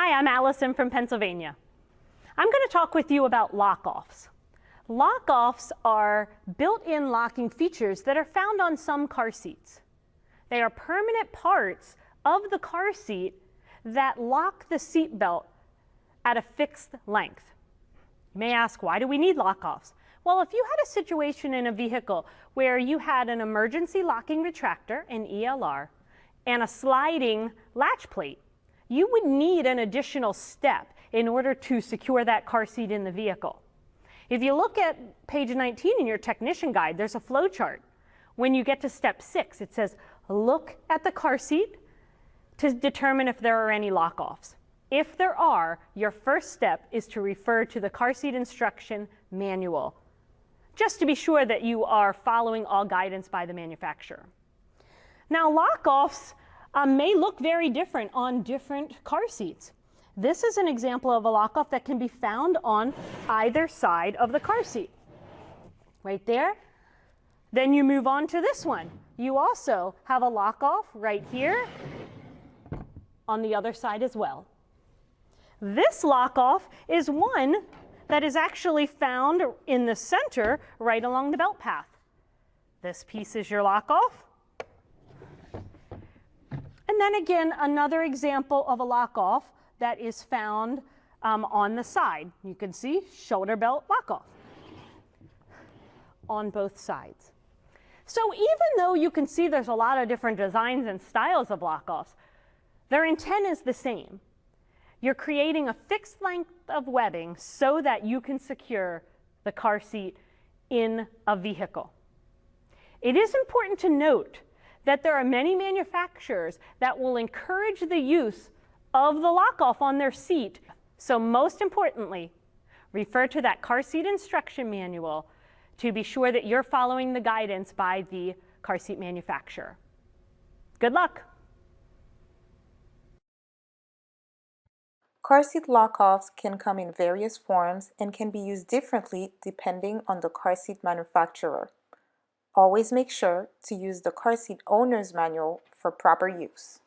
Hi, I'm Allison from Pennsylvania. I'm going to talk with you about lock-offs. Lock-offs are built-in locking features that are found on some car seats. They are permanent parts of the car seat that lock the seat belt at a fixed length. You may ask, why do we need lock-offs? Well, if you had a situation in a vehicle where you had an emergency locking retractor, an ELR, and a sliding latch plate, you would need an additional step in order to secure that car seat in the vehicle. If you look at page 19 in your technician guide, there's a flow chart. When you get to step 6, it says, look at the car seat to determine if there are any lock-offs. If there are, your first step is to refer to the car seat instruction manual, just to be sure that you are following all guidance by the manufacturer. Now, lock-offs may look very different on different car seats. This is an example of a lock-off that can be found on either side of the car seat. Right there. Then you move on to this one. You also have a lock-off right here on the other side as well. This lock-off is one that is actually found in the center right along the belt path. This piece is your lock-off. And then again, another example of a lock-off that is found on the side. You can see shoulder belt lock-off on both sides. So even though you can see there's a lot of different designs and styles of lock-offs, their intent is the same. You're creating a fixed length of webbing so that you can secure the car seat in a vehicle. It is important to note that there are many manufacturers that will encourage the use of the lock-off on their seat. So most importantly, refer to that car seat instruction manual to be sure that you're following the guidance by the car seat manufacturer. Good luck. Car seat lock-offs can come in various forms and can be used differently depending on the car seat manufacturer. Always make sure to use the car seat owner's manual for proper use.